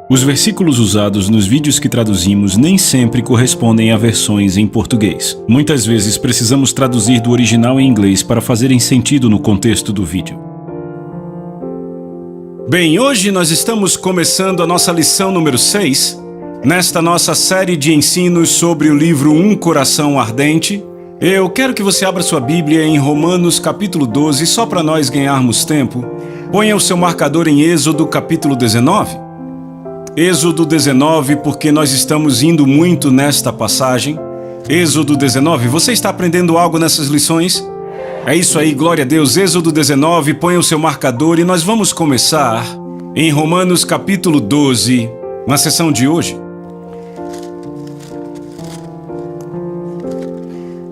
Os versículos usados nos vídeos que traduzimos nem sempre correspondem a versões em português. Muitas vezes precisamos traduzir do original em inglês para fazerem sentido no contexto do vídeo. Bem, hoje nós estamos começando a nossa lição número 6, nesta nossa série de ensinos sobre o livro Um Coração Ardente. Eu quero que você abra sua Bíblia em Romanos capítulo 12, só para nós ganharmos tempo. Ponha o seu marcador em Êxodo capítulo 19. Êxodo 19, porque nós estamos indo muito nesta passagem. Êxodo 19, você está aprendendo algo nessas lições? É isso aí, glória a Deus. Êxodo 19, ponha o seu marcador e nós vamos começar em Romanos capítulo 12, na sessão de hoje.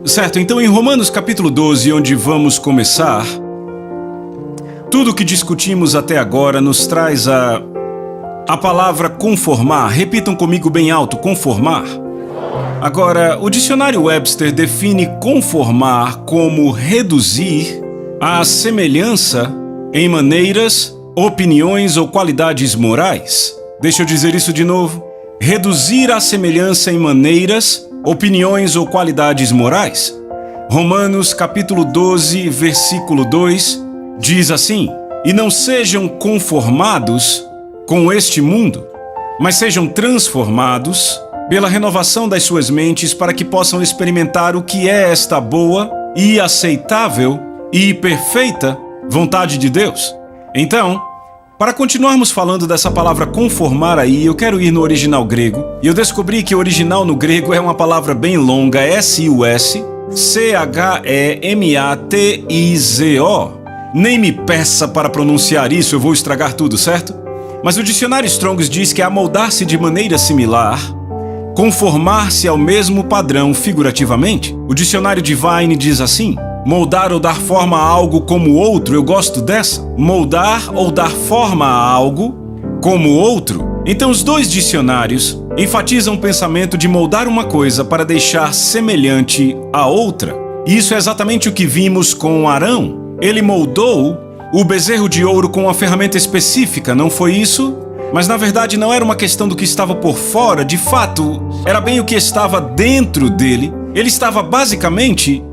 Certo, então em Romanos capítulo 12, onde vamos começar, tudo o que discutimos até agora nos traz a palavra conformar. Repitam comigo bem alto, conformar. Agora, o dicionário Webster define conformar como reduzir a semelhança em maneiras, opiniões ou qualidades morais. Deixa eu dizer isso de novo. Reduzir a semelhança em maneiras, opiniões ou qualidades morais. Romanos capítulo 12, versículo 2, diz assim: E não sejam conformados com este mundo, mas sejam transformados pela renovação das suas mentes para que possam experimentar o que é esta boa e aceitável e perfeita vontade de Deus. Então, para continuarmos falando dessa palavra conformar aí, eu quero ir no original grego, e eu descobri que o original no grego é uma palavra bem longa, S-U-S-C-H-E-M-A-T-I-Z-O. Nem me peça para pronunciar isso, eu vou estragar tudo, certo? Mas o dicionário Strong's diz que é amoldar-se de maneira similar, conformar-se ao mesmo padrão figurativamente. O dicionário Divine diz assim: moldar ou dar forma a algo como outro. Eu gosto dessa. Moldar ou dar forma a algo como outro. Então os dois dicionários enfatizam o pensamento de moldar uma coisa para deixar semelhante a outra. E isso é exatamente o que vimos com Arão. Ele moldou o bezerro de ouro com uma ferramenta específica, não foi isso? Mas na verdade não era uma questão do que estava por fora, de fato, era bem o que estava dentro dele. Ele estava basicamente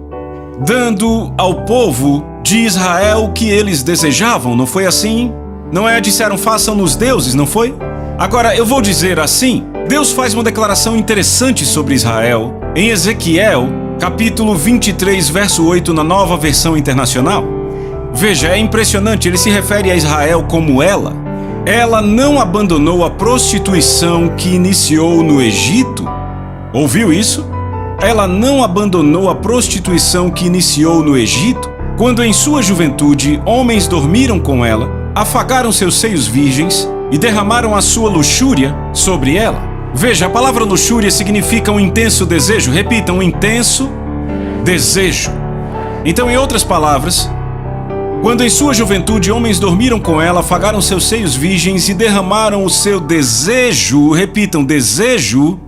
dando ao povo de Israel o que eles desejavam, não foi assim? Não é? Disseram, façam-nos deuses, não foi? Agora, eu vou dizer assim, Deus faz uma declaração interessante sobre Israel em Ezequiel, capítulo 23, verso 8, na Nova Versão Internacional. Veja, é impressionante, ele se refere a Israel como ela. Ela não abandonou a prostituição que iniciou no Egito. Ouviu isso? Ela não abandonou a prostituição que iniciou no Egito, quando em sua juventude homens dormiram com ela, afagaram seus seios virgens e derramaram a sua luxúria sobre ela. Veja, a palavra luxúria significa um intenso desejo. Repita, um intenso desejo. Então, em outras palavras, quando em sua juventude homens dormiram com ela, afagaram seus seios virgens e derramaram o seu desejo, repitam, desejo,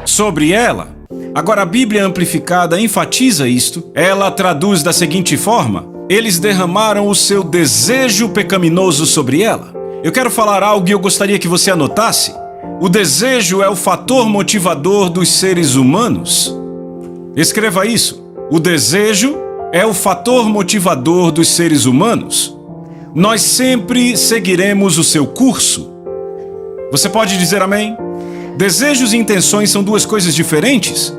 sobre ela. Agora a Bíblia Amplificada enfatiza isto. Ela traduz da seguinte forma: eles derramaram o seu desejo pecaminoso sobre ela. Eu quero falar algo e eu gostaria que você anotasse. O desejo é o fator motivador dos seres humanos. Escreva isso. O desejo é o fator motivador dos seres humanos. Nós sempre seguiremos o seu curso. Você pode dizer amém? Desejos e intenções são duas coisas diferentes.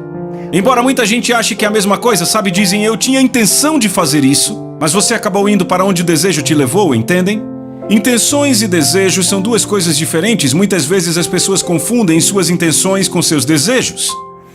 Embora muita gente ache que é a mesma coisa, sabe, dizem, eu tinha a intenção de fazer isso, mas você acabou indo para onde o desejo te levou, entendem? Intenções e desejos são duas coisas diferentes. Muitas vezes as pessoas confundem suas intenções com seus desejos.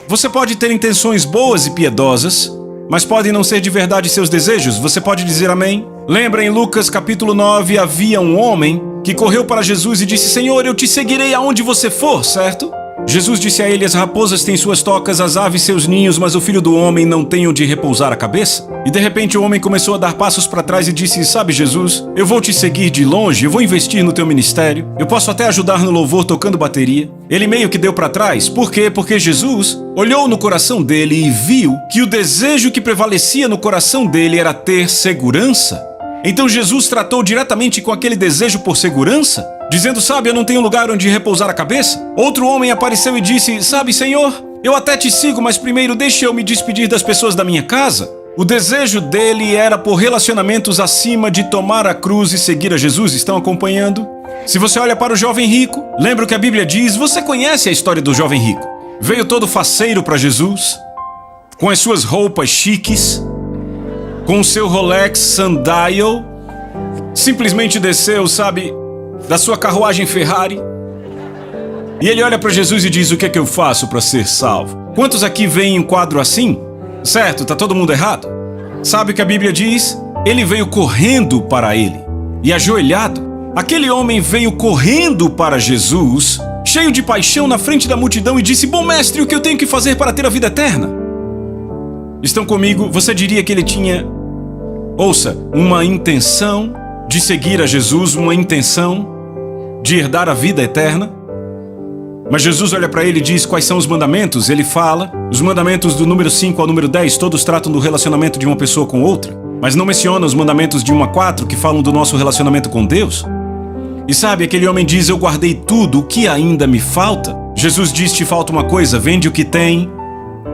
Você pode ter intenções boas e piedosas, mas podem não ser de verdade seus desejos. Você pode dizer amém? Lembra em Lucas capítulo 9, havia um homem que correu para Jesus e disse, Senhor, eu te seguirei aonde você for, certo? Jesus disse a ele: as raposas têm suas tocas, as aves seus ninhos, mas o filho do homem não tem onde repousar a cabeça? E de repente o homem começou a dar passos para trás e disse: sabe, Jesus, eu vou te seguir de longe, eu vou investir no teu ministério, eu posso até ajudar no louvor tocando bateria. Ele meio que deu para trás. Por quê? Porque Jesus olhou no coração dele e viu que o desejo que prevalecia no coração dele era ter segurança. Então Jesus tratou diretamente com aquele desejo por segurança, dizendo: sabe, eu não tenho lugar onde repousar a cabeça. Outro homem apareceu e disse: sabe, Senhor, eu até te sigo, mas primeiro deixe eu me despedir das pessoas da minha casa. O desejo dele era por relacionamentos acima de tomar a cruz e seguir a Jesus. Estão acompanhando? Se você olha para o jovem rico, lembra o que a Bíblia diz? Você conhece a história do jovem rico. Veio todo faceiro para Jesus, com as suas roupas chiques, com o seu Rolex Sundial, simplesmente desceu, sabe, da sua carruagem Ferrari. E ele olha para Jesus e diz: o que é que eu faço para ser salvo? Quantos aqui veem um quadro assim? Certo, tá todo mundo errado? Sabe o que a Bíblia diz? Ele veio correndo para ele e ajoelhado. Aquele homem veio correndo para Jesus, cheio de paixão na frente da multidão, e disse: bom mestre, o que eu tenho que fazer para ter a vida eterna? Estão comigo? Você diria que ele tinha, ouça, uma intenção de seguir a Jesus, uma intenção de herdar a vida eterna? Mas Jesus olha para ele e diz: quais são os mandamentos? Ele fala, os mandamentos do número 5 ao número 10, todos tratam do relacionamento de uma pessoa com outra, mas não menciona os mandamentos de 1 a 4, que falam do nosso relacionamento com Deus. E sabe, aquele homem diz: eu guardei tudo, o que ainda me falta? Jesus diz: te falta uma coisa, vende o que tem,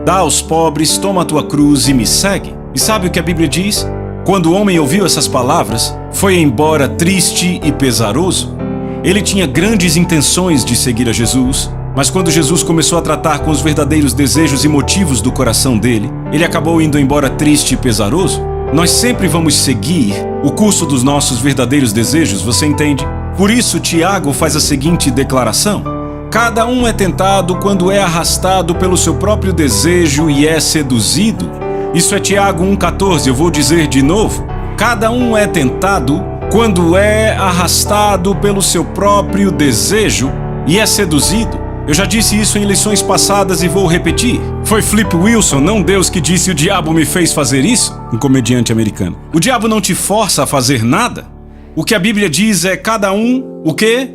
dá aos pobres, toma a tua cruz e me segue. E sabe o que a Bíblia diz? Quando o homem ouviu essas palavras, foi embora triste e pesaroso. Ele tinha grandes intenções de seguir a Jesus, mas quando Jesus começou a tratar com os verdadeiros desejos e motivos do coração dele, ele acabou indo embora triste e pesaroso. Nós sempre vamos seguir o curso dos nossos verdadeiros desejos, você entende? Por isso, Tiago faz a seguinte declaração: cada um é tentado quando é arrastado pelo seu próprio desejo e é seduzido. Isso é Tiago 1,14, eu vou dizer de novo. Cada um é tentado quando é arrastado pelo seu próprio desejo e é seduzido. Eu já disse isso em lições passadas e vou repetir. Foi Flip Wilson, não Deus, que disse: o diabo me fez fazer isso? Um comediante americano. O diabo não te força a fazer nada. O que a Bíblia diz é: cada um, o quê?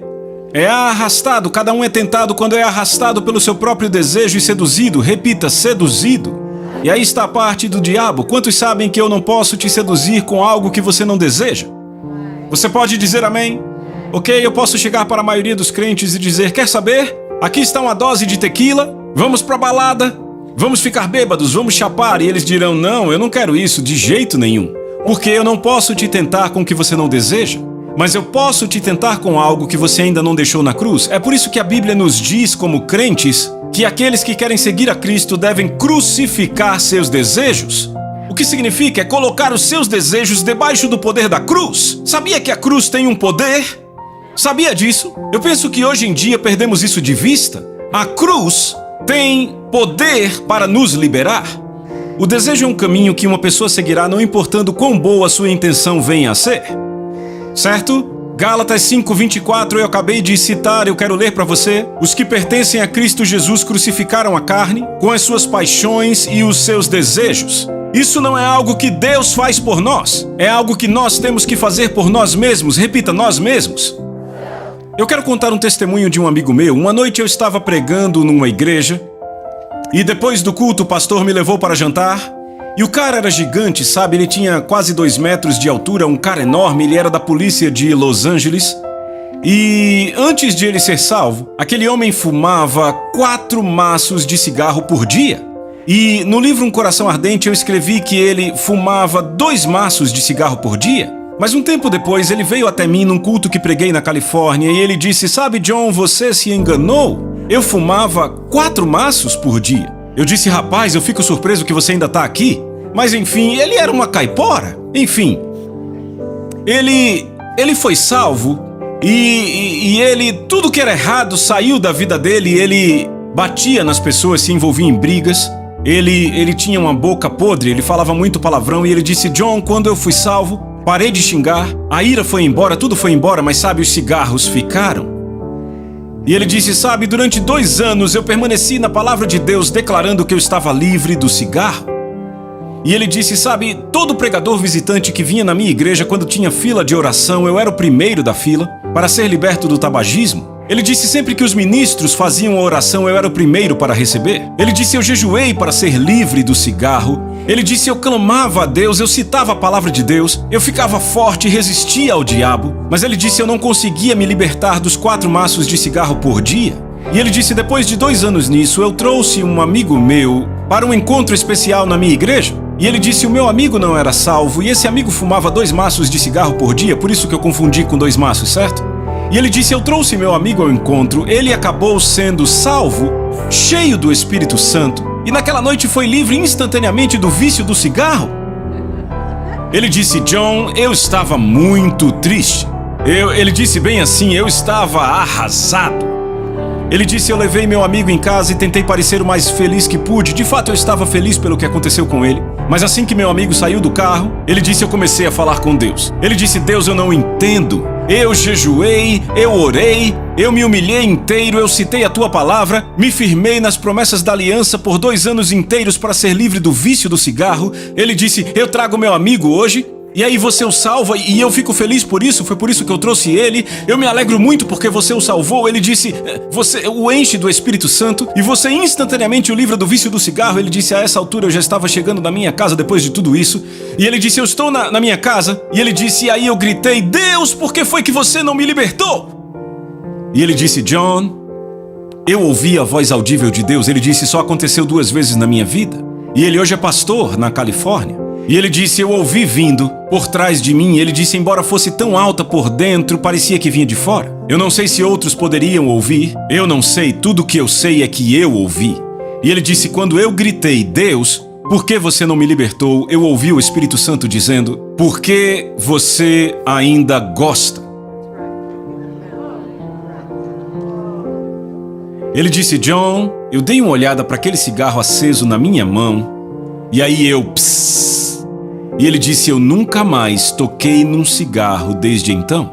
É arrastado, cada um é tentado quando é arrastado pelo seu próprio desejo e seduzido. Repita: seduzido. E aí está a parte do diabo. Quantos sabem que eu não posso te seduzir com algo que você não deseja? Você pode dizer amém? Ok, eu posso chegar para a maioria dos crentes e dizer: quer saber? Aqui está uma dose de tequila, vamos pra balada, vamos ficar bêbados, vamos chapar. E eles dirão: não, eu não quero isso de jeito nenhum. Porque eu não posso te tentar com o que você não deseja, mas eu posso te tentar com algo que você ainda não deixou na cruz. É por isso que a Bíblia nos diz, como crentes, que aqueles que querem seguir a Cristo devem crucificar seus desejos. O que significa é colocar os seus desejos debaixo do poder da cruz. Sabia que a cruz tem um poder? Sabia disso? Eu penso que hoje em dia perdemos isso de vista. A cruz tem poder para nos liberar. O desejo é um caminho que uma pessoa seguirá, não importando quão boa a sua intenção venha a ser. Certo? Gálatas 5:24 eu acabei de citar, eu quero ler para você. Os que pertencem a Cristo Jesus crucificaram a carne com as suas paixões e os seus desejos. Isso não é algo que Deus faz por nós, é algo que nós temos que fazer por nós mesmos. Repita: nós mesmos. Eu quero contar um testemunho de um amigo meu. Uma noite eu estava pregando numa igreja e depois do culto o pastor me levou para jantar. E o cara era gigante, sabe? Ele tinha quase 2 metros de altura, um cara enorme. Ele era da polícia de Los Angeles. E antes de ele ser salvo, aquele homem fumava 4 maços de cigarro por dia. E no livro Um Coração Ardente eu escrevi que ele fumava 2 maços de cigarro por dia. Mas um tempo depois ele veio até mim num culto que preguei na Califórnia e ele disse: sabe, John, você se enganou. Eu fumava 4 maços por dia. Eu disse: rapaz, eu fico surpreso que você ainda está aqui. Mas enfim, ele era uma caipora. Enfim, ele foi salvo e ele, tudo que era errado saiu da vida dele. Ele batia nas pessoas, se envolvia em brigas. Ele tinha uma boca podre, ele falava muito palavrão. E ele disse: John, quando eu fui salvo, parei de xingar, a ira foi embora, tudo foi embora, mas sabe, os cigarros ficaram. E ele disse, sabe, durante 2 anos eu permaneci na palavra de Deus declarando que eu estava livre do cigarro. E ele disse, sabe, todo pregador visitante que vinha na minha igreja quando tinha fila de oração, eu era o primeiro da fila para ser liberto do tabagismo. Ele disse, sempre que os ministros faziam a oração, eu era o primeiro para receber. Ele disse, eu jejuei para ser livre do cigarro. Ele disse, eu clamava a Deus, eu citava a palavra de Deus, eu ficava forte e resistia ao diabo. Mas ele disse, eu não conseguia me libertar dos 4 maços de cigarro por dia. E ele disse, depois de 2 anos nisso, eu trouxe um amigo meu para um encontro especial na minha igreja. E ele disse, o meu amigo não era salvo e esse amigo fumava 2 maços de cigarro por dia, por isso que eu confundi com 2 maços, certo? E ele disse, eu trouxe meu amigo ao encontro, ele acabou sendo salvo, cheio do Espírito Santo, e naquela noite foi livre instantaneamente do vício do cigarro. Ele disse, John, eu estava muito triste. Ele disse bem assim, eu estava arrasado. Ele disse, eu levei meu amigo em casa e tentei parecer o mais feliz que pude. De fato, eu estava feliz pelo que aconteceu com ele. Mas assim que meu amigo saiu do carro, ele disse, eu comecei a falar com Deus. Ele disse, Deus, eu não entendo. Eu jejuei, eu orei, eu me humilhei inteiro, eu citei a tua palavra, me firmei nas promessas da aliança por 2 anos inteiros para ser livre do vício do cigarro. Ele disse, eu trago meu amigo hoje. E aí você o salva e eu fico feliz por isso, foi por isso que eu trouxe ele. Eu me alegro muito porque você o salvou. Ele disse, você o enche do Espírito Santo e você instantaneamente o livra do vício do cigarro. Ele disse, a essa altura eu já estava chegando na minha casa depois de tudo isso. E ele disse, eu estou na minha casa. E ele disse, e aí eu gritei, Deus, por que foi que você não me libertou? E ele disse, John, eu ouvi a voz audível de Deus. Ele disse, só aconteceu 2 vezes na minha vida. E ele hoje é pastor na Califórnia. E ele disse, eu ouvi vindo por trás de mim. Ele disse, embora fosse tão alta por dentro, parecia que vinha de fora. Eu não sei se outros poderiam ouvir. Eu não sei, tudo que eu sei é que eu ouvi. E ele disse, quando eu gritei, Deus, por que você não me libertou? Eu ouvi o Espírito Santo dizendo, por que você ainda gosta? Ele disse, John, eu dei uma olhada para aquele cigarro aceso na minha mão. E aí eu, psss. E ele disse, eu nunca mais toquei num cigarro desde então.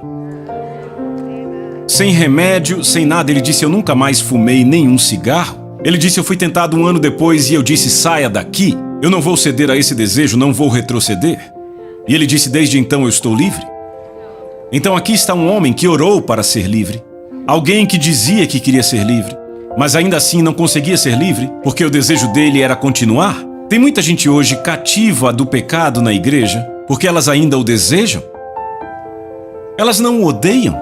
Sem remédio, sem nada, ele disse, eu nunca mais fumei nenhum cigarro. Ele disse, eu fui tentado 1 ano depois e eu disse, saia daqui. Eu não vou ceder a esse desejo, não vou retroceder. E ele disse, desde então eu estou livre. Então aqui está um homem que orou para ser livre. Alguém que dizia que queria ser livre, mas ainda assim não conseguia ser livre, porque o desejo dele era continuar. Tem muita gente hoje cativa do pecado na igreja, porque elas ainda o desejam. Elas não o odeiam.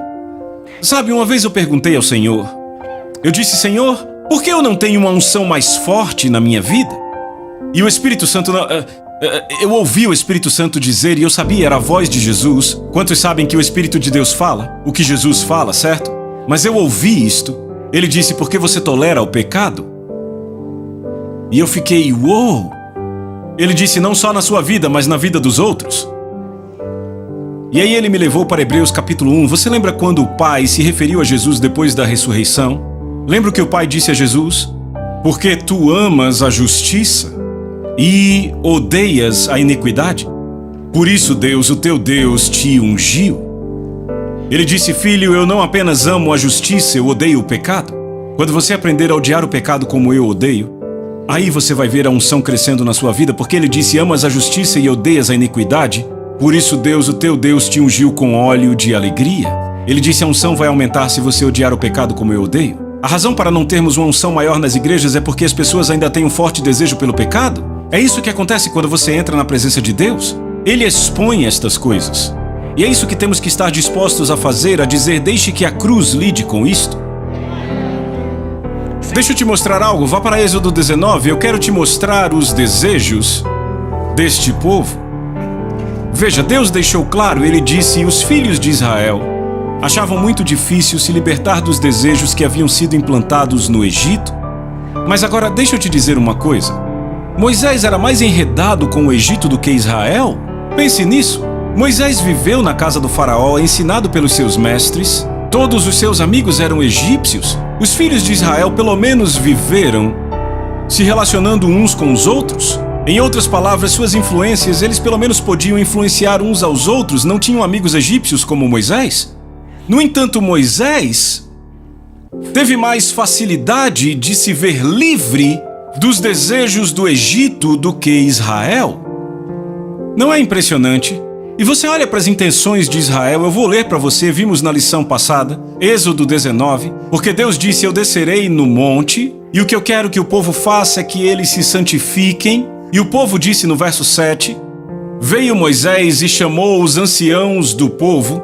Sabe, uma vez eu perguntei ao Senhor, eu disse, Senhor, por que eu não tenho uma unção mais forte na minha vida? E o Espírito Santo, eu ouvi o Espírito Santo dizer, e eu sabia, era a voz de Jesus. Quantos sabem que o Espírito de Deus fala o que Jesus fala, certo? Mas eu ouvi isto. Ele disse, por que você tolera o pecado? E eu fiquei, uou! Ele disse, não só na sua vida, mas na vida dos outros. E aí ele me levou para Hebreus capítulo 1. Você lembra quando o Pai se referiu a Jesus depois da ressurreição? Lembra o que o Pai disse a Jesus? Porque tu amas a justiça e odeias a iniquidade. Por isso Deus, o teu Deus, te ungiu. Ele disse, filho, eu não apenas amo a justiça, eu odeio o pecado. Quando você aprender a odiar o pecado como eu odeio, aí você vai ver a unção crescendo na sua vida, porque ele disse, amas a justiça e odeias a iniquidade. Por isso Deus, o teu Deus, te ungiu com óleo de alegria. Ele disse, a unção vai aumentar se você odiar o pecado como eu odeio. A razão para não termos uma unção maior nas igrejas é porque as pessoas ainda têm um forte desejo pelo pecado. É isso que acontece quando você entra na presença de Deus. Ele expõe estas coisas. E é isso que temos que estar dispostos a fazer, a dizer, deixe que a cruz lide com isto. Deixa eu te mostrar algo, vá para Êxodo 19, eu quero te mostrar os desejos deste povo. Veja, Deus deixou claro, ele disse, os filhos de Israel achavam muito difícil se libertar dos desejos que haviam sido implantados no Egito. Mas agora deixa eu te dizer uma coisa, Moisés era mais enredado com o Egito do que Israel? Pense nisso. Moisés viveu na casa do faraó, ensinado pelos seus mestres. Todos os seus amigos eram egípcios. Os filhos de Israel pelo menos viveram se relacionando uns com os outros. Em outras palavras, suas influências, eles pelo menos podiam influenciar uns aos outros, não tinham amigos egípcios como Moisés. No entanto, Moisés teve mais facilidade de se ver livre dos desejos do Egito do que Israel. Não é impressionante? E você olha para as intenções de Israel, eu vou ler para você, vimos na lição passada, Êxodo 19, porque Deus disse: eu descerei no monte, e o que eu quero que o povo faça é que eles se santifiquem. E o povo disse no verso 7, veio Moisés e chamou os anciãos do povo,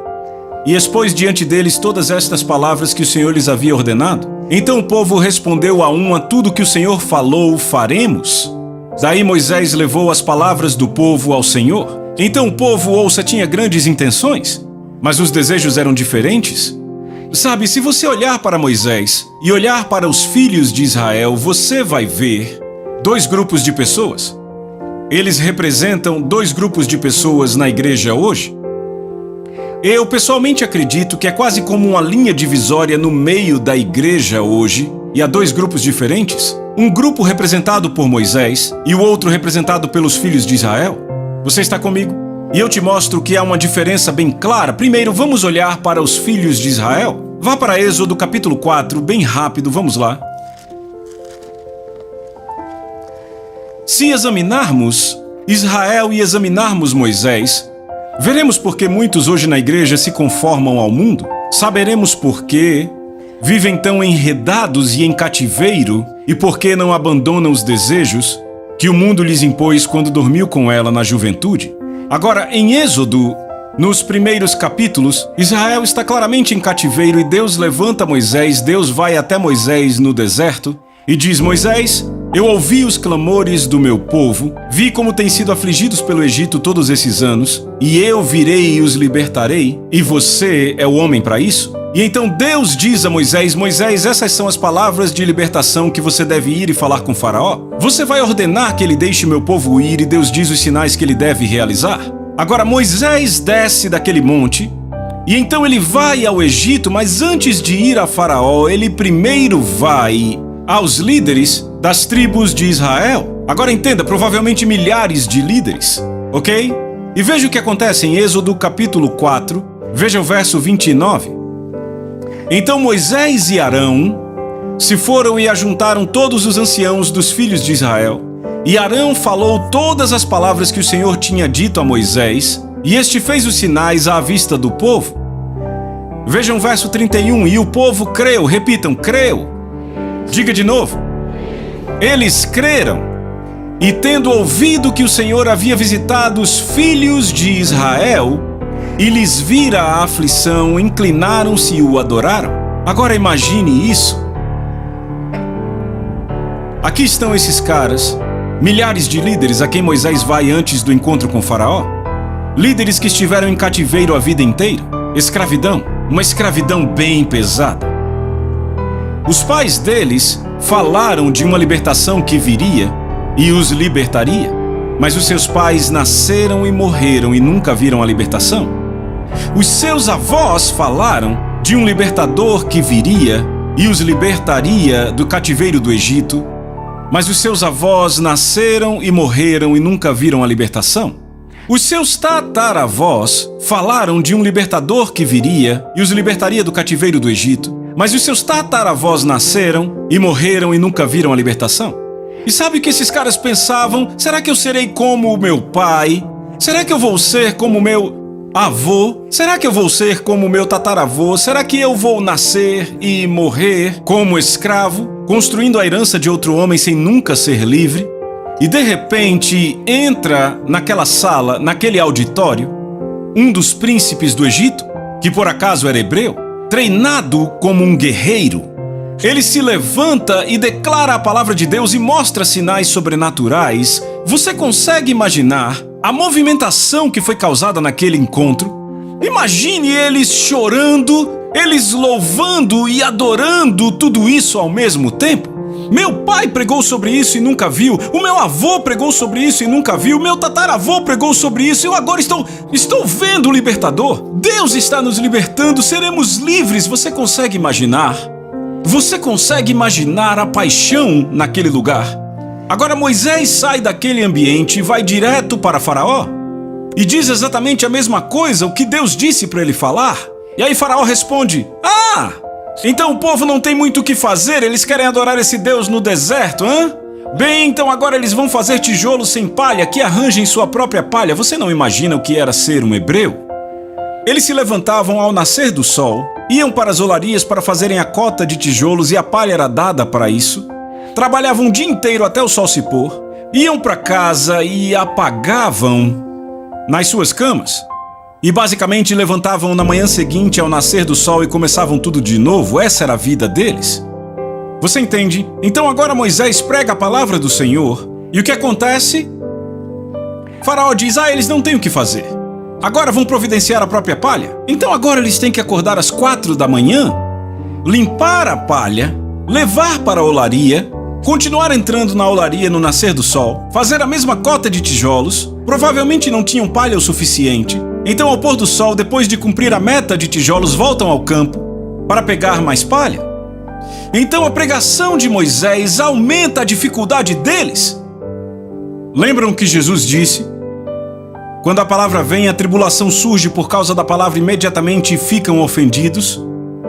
e expôs diante deles todas estas palavras que o Senhor lhes havia ordenado. Então o povo respondeu a tudo que o Senhor falou, faremos. Daí Moisés levou as palavras do povo ao Senhor. Então o povo, ouça, tinha grandes intenções, mas os desejos eram diferentes. Sabe, se você olhar para Moisés e olhar para os filhos de Israel, você vai ver dois grupos de pessoas. Eles representam dois grupos de pessoas na igreja hoje. Eu pessoalmente acredito que é quase como uma linha divisória no meio da igreja hoje, e há dois grupos diferentes. Um grupo representado por Moisés e o outro representado pelos filhos de Israel. Você está comigo? E eu te mostro que há uma diferença bem clara. Primeiro, vamos olhar para os filhos de Israel. Vá para Êxodo capítulo 4, bem rápido, vamos lá. Se examinarmos Israel e examinarmos Moisés, veremos por que muitos hoje na igreja se conformam ao mundo. Saberemos por que vivem tão enredados e em cativeiro e por que não abandonam os desejos que o mundo lhes impôs quando dormiu com ela na juventude. Agora, em Êxodo, nos primeiros capítulos, Israel está claramente em cativeiro e Deus levanta Moisés. Deus vai até Moisés no deserto e diz: Moisés, eu ouvi os clamores do meu povo, vi como têm sido afligidos pelo Egito todos esses anos, e eu virei e os libertarei, e você é o homem para isso? E então Deus diz a Moisés: Moisés, essas são as palavras de libertação que você deve ir e falar com Faraó. Você vai ordenar que ele deixe meu povo ir, e Deus diz os sinais que ele deve realizar. Agora Moisés desce daquele monte, e então ele vai ao Egito, mas antes de ir a Faraó, ele primeiro vai aos líderes das tribos de Israel. Agora entenda, provavelmente milhares de líderes, ok? E veja o que acontece em Êxodo capítulo 4, veja o verso 29. Então Moisés e Arão se foram e ajuntaram todos os anciãos dos filhos de Israel. E Arão falou todas as palavras que o Senhor tinha dito a Moisés, e este fez os sinais à vista do povo. Vejam o verso 31, e o povo creu, repitam, creu. Diga de novo. Eles creram, e tendo ouvido que o Senhor havia visitado os filhos de Israel, e lhes vira a aflição, inclinaram-se e o adoraram. Agora imagine isso. Aqui estão esses caras, milhares de líderes a quem Moisés vai antes do encontro com Faraó. Líderes que estiveram em cativeiro a vida inteira. Escravidão, uma escravidão bem pesada. Os pais deles falaram de uma libertação que viria e os libertaria, mas os seus pais nasceram e morreram e nunca viram a libertação. Os seus avós falaram de um libertador que viria e os libertaria do cativeiro do Egito, mas os seus avós nasceram e morreram e nunca viram a libertação. Os seus tataravós falaram de um libertador que viria e os libertaria do cativeiro do Egito, mas os seus tataravós nasceram e morreram e nunca viram a libertação. E sabe o que esses caras pensavam? Será que eu serei como o meu pai? Será que eu vou ser como o meu avô? Será que eu vou ser como o meu tataravô? Será que eu vou nascer e morrer como escravo, construindo a herança de outro homem sem nunca ser livre? E de repente entra naquela sala, naquele auditório, um dos príncipes do Egito, que por acaso era hebreu, treinado como um guerreiro. Ele se levanta e declara a palavra de Deus e mostra sinais sobrenaturais. Você consegue imaginar a movimentação que foi causada naquele encontro? Imagine eles chorando, eles louvando e adorando tudo isso ao mesmo tempo. Meu pai pregou sobre isso e nunca viu. O meu avô pregou sobre isso e nunca viu. O meu tataravô pregou sobre isso e eu agora estou vendo o libertador. Deus está nos libertando, seremos livres. Você consegue imaginar? Você consegue imaginar a paixão naquele lugar? Agora Moisés sai daquele ambiente e vai direto para Faraó e diz exatamente a mesma coisa, o que Deus disse para ele falar. E aí Faraó responde: Então o povo não tem muito o que fazer, eles querem adorar esse Deus no deserto, hã? Bem, então agora eles vão fazer tijolos sem palha, que arranjem sua própria palha. Você não imagina o que era ser um hebreu? Eles se levantavam ao nascer do sol, iam para as olarias para fazerem a cota de tijolos e a palha era dada para isso. Trabalhavam o dia inteiro até o sol se pôr, iam para casa e apagavam nas suas camas. E basicamente levantavam na manhã seguinte ao nascer do sol e começavam tudo de novo. Essa era a vida deles. Você entende? Então agora Moisés prega a palavra do Senhor. E o que acontece? Faraó diz, eles não têm o que fazer. Agora vão providenciar a própria palha. Então agora eles têm que acordar às 4 da manhã, limpar a palha, levar para a olaria, continuar entrando na olaria no nascer do sol, fazer a mesma cota de tijolos. Provavelmente não tinham palha o suficiente. Então ao pôr do sol, depois de cumprir a meta de tijolos, voltam ao campo para pegar mais palha. Então a pregação de Moisés aumenta a dificuldade deles. Lembram que Jesus disse? Quando a palavra vem, a tribulação surge por causa da palavra imediatamente e ficam ofendidos.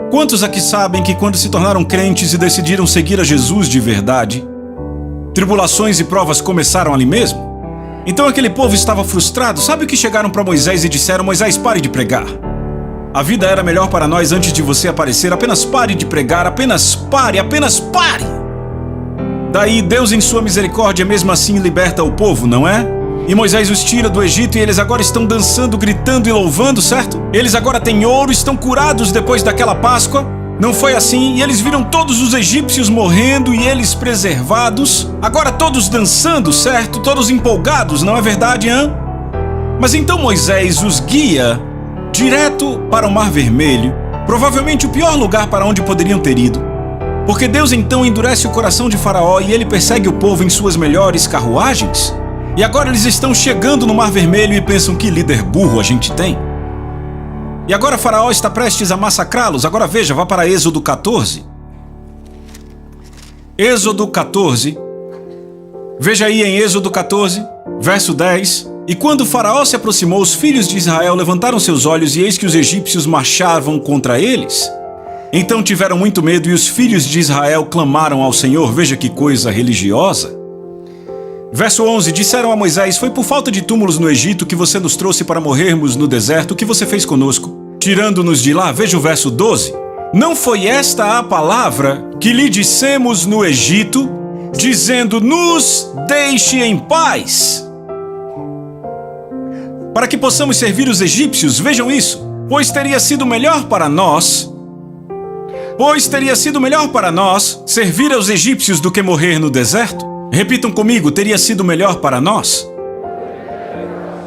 Quantos aqui sabem que quando se tornaram crentes e decidiram seguir a Jesus de verdade, tribulações e provas começaram ali mesmo? Então aquele povo estava frustrado. Sabe o que chegaram para Moisés e disseram? Moisés, pare de pregar. A vida era melhor para nós antes de você aparecer. Apenas pare de pregar, apenas pare, apenas pare. Daí Deus em sua misericórdia mesmo assim liberta o povo, não é? E Moisés os tira do Egito e eles agora estão dançando, gritando e louvando, certo? Eles agora têm ouro, estão curados depois daquela Páscoa. Não foi assim? E eles viram todos os egípcios morrendo e eles preservados. Agora todos dançando, certo? Todos empolgados, não é verdade, hã? Mas então Moisés os guia direto para o Mar Vermelho, provavelmente o pior lugar para onde poderiam ter ido. Porque Deus então endurece o coração de Faraó e ele persegue o povo em suas melhores carruagens. E agora eles estão chegando no Mar Vermelho e pensam que líder burro a gente tem. E agora Faraó está prestes a massacrá-los. Agora veja, vá para Êxodo 14. Êxodo 14. Veja aí em Êxodo 14, verso 10. E quando Faraó se aproximou, os filhos de Israel levantaram seus olhos e eis que os egípcios marchavam contra eles. Então tiveram muito medo e os filhos de Israel clamaram ao Senhor. Veja que coisa religiosa. Verso 11, disseram a Moisés, foi por falta de túmulos no Egito que você nos trouxe para morrermos no deserto. O que você fez conosco, tirando-nos de lá? Veja o verso 12. Não foi esta a palavra que lhe dissemos no Egito, dizendo, nos deixe em paz, para que possamos servir os egípcios? Vejam isso. Pois teria sido melhor para nós servir aos egípcios do que morrer no deserto? Repitam comigo, teria sido melhor para nós?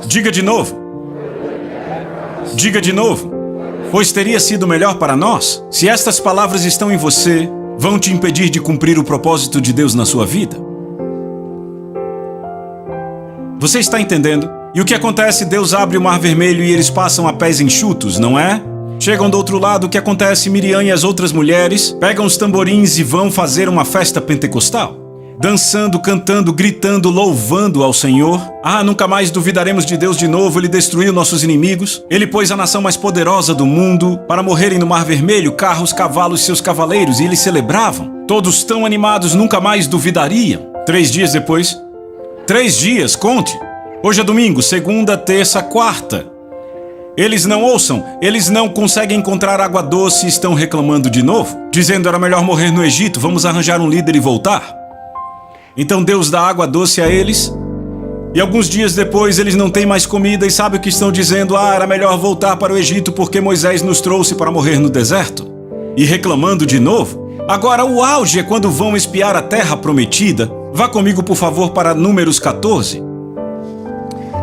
Diga de novo. Diga de novo. Pois teria sido melhor para nós? Se estas palavras estão em você, vão te impedir de cumprir o propósito de Deus na sua vida. Você está entendendo? E o que acontece? Deus abre o Mar Vermelho e eles passam a pés enxutos, não é? Chegam do outro lado, o que acontece? Miriam e as outras mulheres pegam os tamborins e vão fazer uma festa pentecostal. Dançando, cantando, gritando, louvando ao Senhor. Nunca mais duvidaremos de Deus de novo. Ele destruiu nossos inimigos. Ele pôs a nação mais poderosa do mundo para morrerem no Mar Vermelho, carros, cavalos, seus cavaleiros, e eles celebravam. Todos tão animados, nunca mais duvidariam. 3 dias depois, 3 dias, conte. Hoje é domingo, segunda, terça, quarta. Eles não ouçam, eles não conseguem encontrar água doce e estão reclamando de novo, dizendo era melhor morrer no Egito, vamos arranjar um líder e voltar. Então Deus dá água doce a eles, e alguns dias depois eles não têm mais comida e sabe o que estão dizendo? Era melhor voltar para o Egito porque Moisés nos trouxe para morrer no deserto. E reclamando de novo. Agora o auge é quando vão espiar a terra prometida. Vá comigo por favor para Números 14.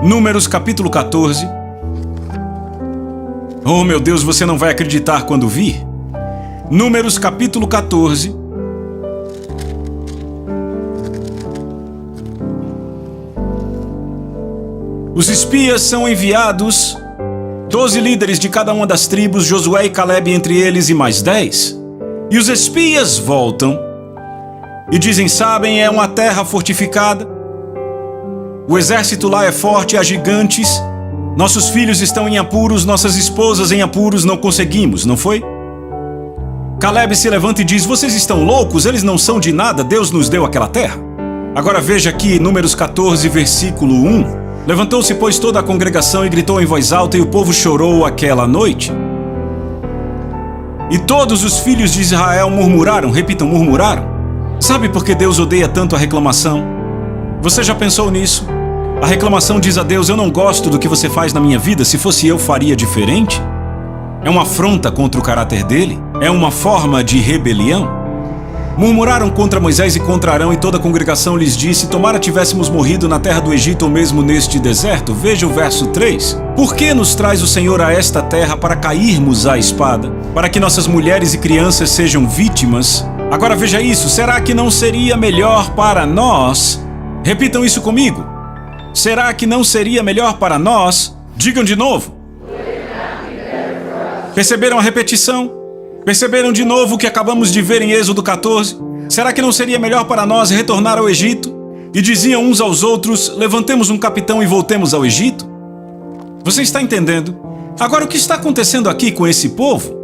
Números capítulo 14. Oh meu Deus, você não vai acreditar quando vir. Números capítulo 14. Os espias são enviados, 12 líderes de cada uma das tribos, Josué e Calebe entre eles e mais 10. E os espias voltam e dizem, sabem, é uma terra fortificada, o exército lá é forte, há gigantes, nossos filhos estão em apuros, nossas esposas em apuros, não conseguimos, não foi? Calebe se levanta e diz: vocês estão loucos, eles não são de nada, Deus nos deu aquela terra. Agora veja aqui, Números 14, versículo 1. Levantou-se, pois, toda a congregação e gritou em voz alta, e o povo chorou aquela noite. E todos os filhos de Israel murmuraram, repitam, murmuraram. Sabe por que Deus odeia tanto a reclamação? Você já pensou nisso? A reclamação diz a Deus: eu não gosto do que você faz na minha vida, se fosse eu faria diferente. É uma afronta contra o caráter dele? É uma forma de rebelião? Murmuraram contra Moisés e contra Arão, e toda a congregação lhes disse: tomara tivéssemos morrido na terra do Egito ou mesmo neste deserto. Veja o verso 3. Por que nos traz o Senhor a esta terra para cairmos à espada? Para que nossas mulheres e crianças sejam vítimas? Agora veja isso, será que não seria melhor para nós? Repitam isso comigo. Será que não seria melhor para nós? Digam de novo. Perceberam a repetição? Perceberam de novo o que acabamos de ver em Êxodo 14? Será que não seria melhor para nós retornar ao Egito? E diziam uns aos outros: levantemos um capitão e voltemos ao Egito? Você está entendendo? Agora, o que está acontecendo aqui com esse povo?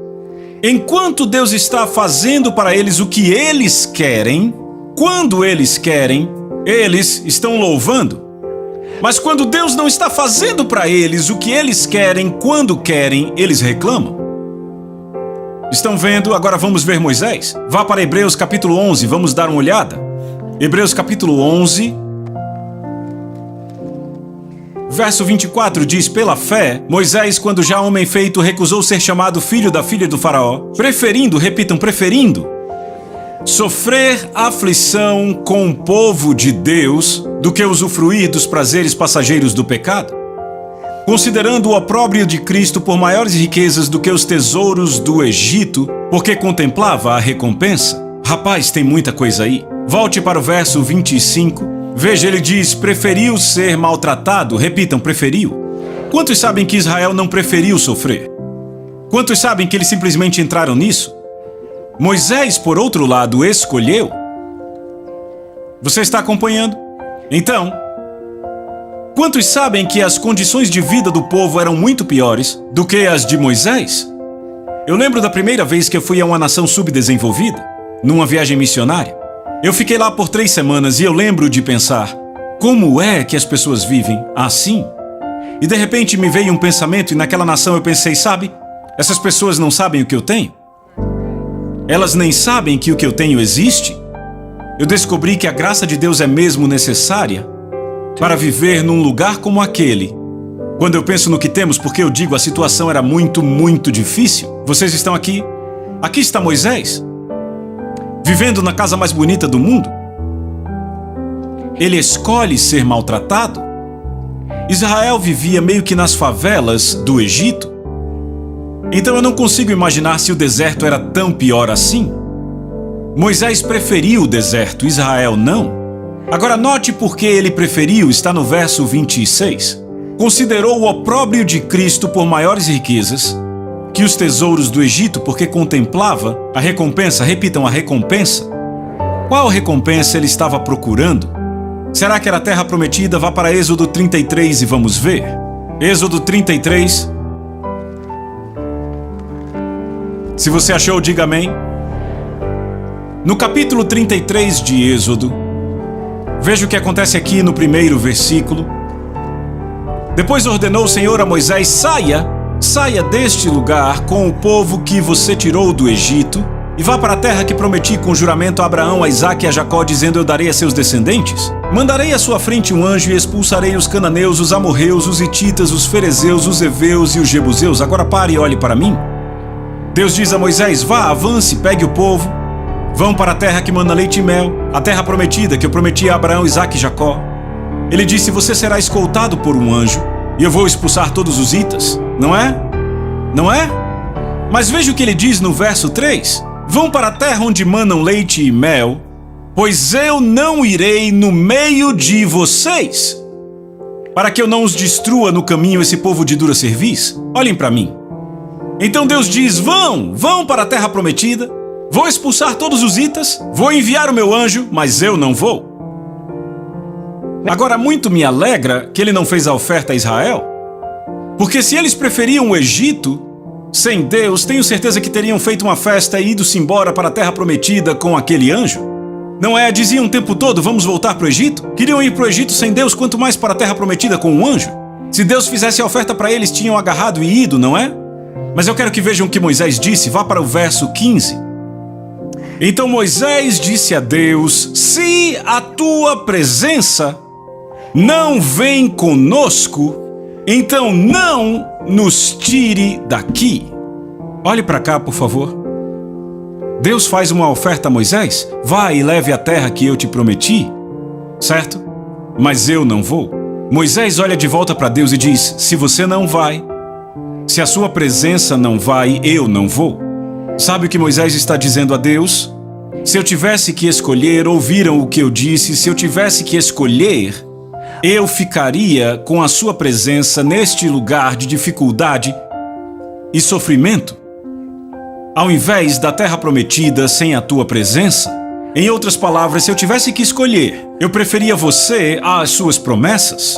Enquanto Deus está fazendo para eles o que eles querem, quando eles querem, eles estão louvando. Mas quando Deus não está fazendo para eles o que eles querem, quando querem, eles reclamam. Estão vendo? Agora vamos ver Moisés. Vá para Hebreus capítulo 11, vamos dar uma olhada. Hebreus capítulo 11, verso 24 diz: pela fé, Moisés, quando já homem feito, recusou ser chamado filho da filha do faraó, preferindo, repitam, preferindo, sofrer aflição com o povo de Deus do que usufruir dos prazeres passageiros do pecado, considerando o opróbrio de Cristo por maiores riquezas do que os tesouros do Egito, porque contemplava a recompensa. Rapaz, tem muita coisa aí. Volte para o verso 25. Veja, ele diz: preferiu ser maltratado. Repitam, preferiu. Quantos sabem que Israel não preferiu sofrer? Quantos sabem que eles simplesmente entraram nisso? Moisés, por outro lado, escolheu. Você está acompanhando? Então, quantos sabem que as condições de vida do povo eram muito piores do que as de Moisés? Eu lembro da primeira vez que eu fui a uma nação subdesenvolvida, numa viagem missionária. Eu fiquei lá por 3 semanas e eu lembro de pensar: como é que as pessoas vivem assim? E de repente me veio um pensamento, e naquela nação eu pensei: sabe, essas pessoas não sabem o que eu tenho. Elas nem sabem que o que eu tenho existe. Eu descobri que a graça de Deus é mesmo necessária para viver num lugar como aquele. Quando eu penso no que temos, porque eu digo, a situação era muito, muito difícil. Vocês estão aqui? Aqui está Moisés, vivendo na casa mais bonita do mundo. Ele escolhe ser maltratado. Israel vivia meio que nas favelas do Egito. Então eu não consigo imaginar se o deserto era tão pior assim. Moisés preferiu o deserto, Israel não. Agora note por que ele preferiu, está no verso 26. Considerou o opróbrio de Cristo por maiores riquezas que os tesouros do Egito, porque contemplava a recompensa. Repitam, a recompensa. Qual recompensa ele estava procurando? Será que era a terra prometida? Vá para Êxodo 33 e vamos ver. Êxodo 33. Se você achou, diga amém. No capítulo 33 de Êxodo, veja o que acontece aqui no primeiro versículo. Depois ordenou o Senhor a Moisés: saia deste lugar com o povo que você tirou do Egito e vá para a terra que prometi com juramento a Abraão, a Isaque e a Jacó, dizendo: eu darei a seus descendentes. Mandarei à sua frente um anjo e expulsarei os cananeus, os amorreus, os hititas, os ferezeus, os heveus e os jebuseus. Agora pare e olhe para mim. Deus diz a Moisés: vá, avance, pegue o povo. Vão para a terra que manda leite e mel, a terra prometida que eu prometi a Abraão, Isaque e Jacó. Ele disse: você será escoltado por um anjo e eu vou expulsar todos os hitas. Não é? Não é? Mas veja o que ele diz no verso 3. Vão para a terra onde manam leite e mel, pois eu não irei no meio de vocês, para que eu não os destrua no caminho esse povo de dura cerviz. Olhem para mim. Então Deus diz: vão para a terra prometida, vou expulsar todos os hitas, vou enviar o meu anjo, mas eu não vou. Agora, muito me alegra que ele não fez a oferta a Israel, porque se eles preferiam o Egito, sem Deus, tenho certeza que teriam feito uma festa e ido-se embora para a Terra Prometida com aquele anjo. Não é? Diziam o tempo todo, vamos voltar para o Egito? Queriam ir para o Egito sem Deus, quanto mais para a Terra Prometida com um anjo. Se Deus fizesse a oferta para eles, tinham agarrado e ido, não é? Mas eu quero que vejam o que Moisés disse. Vá para o verso 15. Então Moisés disse a Deus: se a tua presença não vem conosco, então não nos tire daqui. Olhe para cá, por favor. Deus faz uma oferta a Moisés: vá e leve a terra que eu te prometi, certo? Mas eu não vou. Moisés olha de volta para Deus e diz: se você não vai, se a sua presença não vai, eu não vou. Sabe o que Moisés está dizendo a Deus? Se eu tivesse que escolher, ouviram o que eu disse, se eu tivesse que escolher, eu ficaria com a sua presença neste lugar de dificuldade e sofrimento, ao invés da terra prometida sem a tua presença. Em outras palavras, se eu tivesse que escolher, eu preferia você às suas promessas.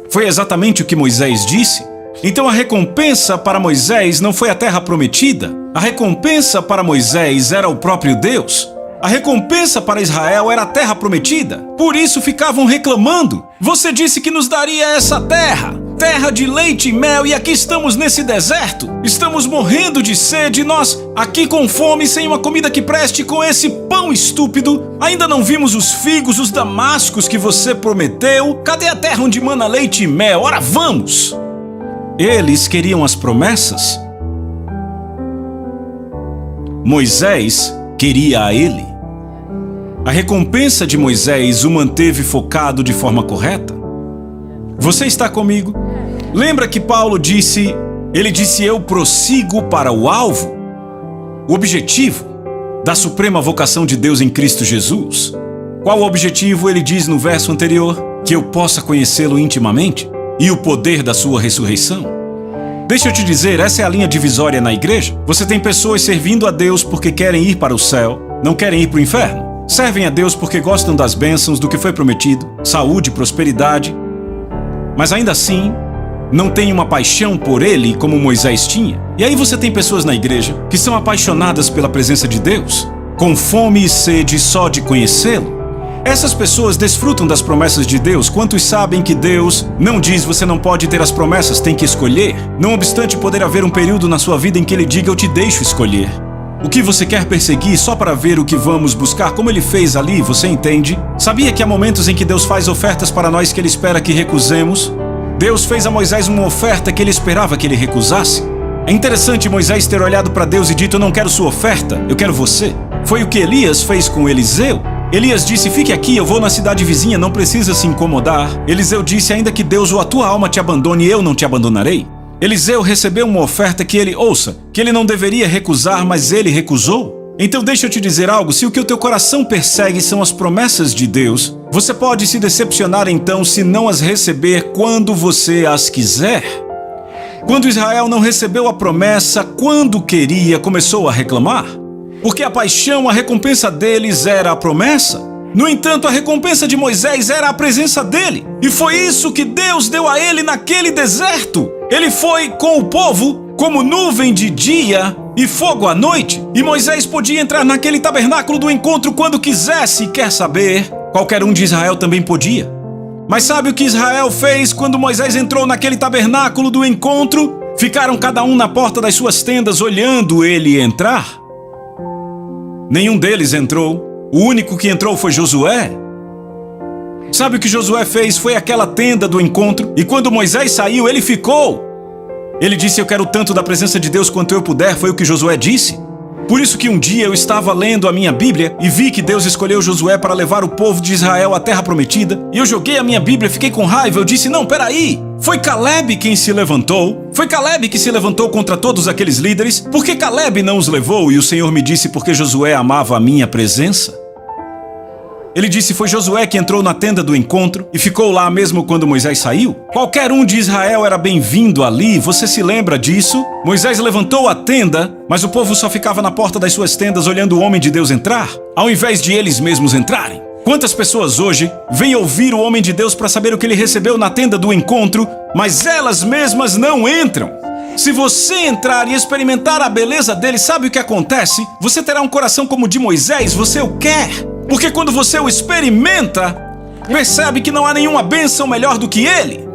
Foi exatamente o que Moisés disse. Então a recompensa para Moisés não foi a terra prometida. A recompensa para Moisés era o próprio Deus. A recompensa para Israel era a terra prometida. Por isso ficavam reclamando. Você disse que nos daria essa terra, terra de leite e mel, e aqui estamos nesse deserto. Estamos morrendo de sede, nós aqui com fome, sem uma comida que preste, com esse pão estúpido. Ainda não vimos os figos, os damascos que você prometeu. Cadê a terra onde mana leite e mel? Ora, vamos! Eles queriam as promessas. Moisés queria a ele. A recompensa de Moisés o manteve focado de forma correta. Você está comigo? Lembra que Paulo disse, eu prossigo para o alvo, o objetivo da suprema vocação de Deus em Cristo Jesus. Qual o objetivo? Ele diz no verso anterior, que eu possa conhecê-lo intimamente e o poder da sua ressurreição. Deixa eu te dizer, essa é a linha divisória na igreja. Você tem pessoas servindo a Deus porque querem ir para o céu, não querem ir para o inferno. Servem a Deus porque gostam das bênçãos, do que foi prometido, saúde, prosperidade, mas ainda assim não têm uma paixão por Ele como Moisés tinha. E aí você tem pessoas na igreja que são apaixonadas pela presença de Deus, com fome e sede só de conhecê-lo. Essas pessoas desfrutam das promessas de Deus. Quantos sabem que Deus não diz você não pode ter as promessas, tem que escolher? Não obstante poder haver um período na sua vida em que Ele diga eu te deixo escolher. O que você quer perseguir só para ver o que vamos buscar, como Ele fez ali, você entende? Sabia que há momentos em que Deus faz ofertas para nós que Ele espera que recusemos? Deus fez a Moisés uma oferta que Ele esperava que ele recusasse. É interessante Moisés ter olhado para Deus e dito, eu não quero sua oferta, eu quero você. Foi o que Elias fez com Eliseu. Elias disse, fique aqui, eu vou na cidade vizinha, não precisa se incomodar. Eliseu disse, ainda que Deus ou a tua alma te abandone, eu não te abandonarei. Eliseu recebeu uma oferta que ele não deveria recusar, mas ele recusou. Então deixa eu te dizer algo, se o que o teu coração persegue são as promessas de Deus, você pode se decepcionar então se não as receber quando você as quiser. Quando Israel não recebeu a promessa, quando queria, começou a reclamar. Porque a paixão, a recompensa deles era a promessa. No entanto, a recompensa de Moisés era a presença dele. E foi isso que Deus deu a ele naquele deserto. Ele foi com o povo como nuvem de dia e fogo à noite. E Moisés podia entrar naquele tabernáculo do encontro quando quisesse. Quer saber? Qualquer um de Israel também podia. Mas sabe o que Israel fez quando Moisés entrou naquele tabernáculo do encontro? Ficaram cada um na porta das suas tendas olhando ele entrar. Nenhum deles entrou. O único que entrou foi Josué. Sabe o que Josué fez? Foi aquela tenda do encontro. E quando Moisés saiu, ele ficou. Ele disse, eu quero tanto da presença de Deus quanto eu puder. Foi o que Josué disse. Por isso que um dia eu estava lendo a minha Bíblia e vi que Deus escolheu Josué para levar o povo de Israel à terra prometida. E eu joguei a minha Bíblia, fiquei com raiva. Eu disse, não, peraí. Foi Caleb quem se levantou. Foi Caleb que se levantou contra todos aqueles líderes. Por que Caleb não os levou? E o Senhor me disse, porque Josué amava a minha presença. Ele disse, foi Josué que entrou na tenda do encontro e ficou lá mesmo quando Moisés saiu. Qualquer um de Israel era bem-vindo ali, você se lembra disso? Moisés levantou a tenda, mas o povo só ficava na porta das suas tendas olhando o homem de Deus entrar, ao invés de eles mesmos entrarem. Quantas pessoas hoje vêm ouvir o homem de Deus para saber o que ele recebeu na tenda do encontro, mas elas mesmas não entram? Se você entrar e experimentar a beleza dele, sabe o que acontece? Você terá um coração como o de Moisés, você o quer. Porque quando você o experimenta, percebe que não há nenhuma bênção melhor do que ele.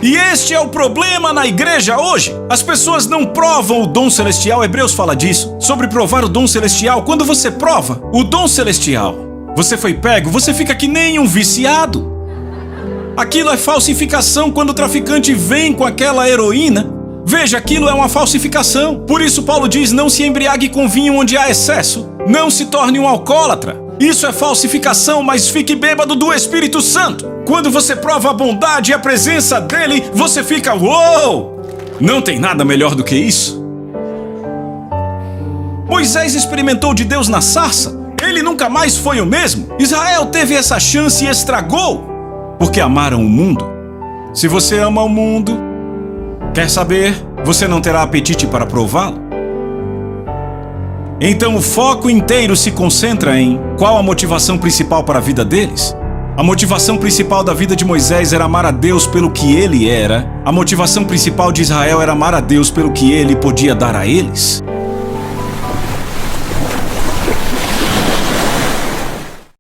E este é o problema na igreja hoje. As pessoas não provam o dom celestial. Hebreus fala disso, sobre provar o dom celestial. Quando você prova o dom celestial, você foi pego, você fica que nem um viciado. Aquilo é falsificação. Quando o traficante vem com aquela heroína, veja, aquilo é uma falsificação. Por isso Paulo diz, não se embriague com vinho onde há excesso. Não se torne um alcoólatra. Isso é falsificação, mas fique bêbado do Espírito Santo. Quando você prova a bondade e a presença dele, você fica, uou! Não tem nada melhor do que isso. Moisés experimentou de Deus na sarça. Ele nunca mais foi o mesmo. Israel teve essa chance e estragou, porque amaram o mundo. Se você ama o mundo, quer saber, você não terá apetite para prová-lo. Então o foco inteiro se concentra em qual a motivação principal para a vida deles. A motivação principal da vida de Moisés era amar a Deus pelo que ele era. A motivação principal de Israel era amar a Deus pelo que ele podia dar a eles.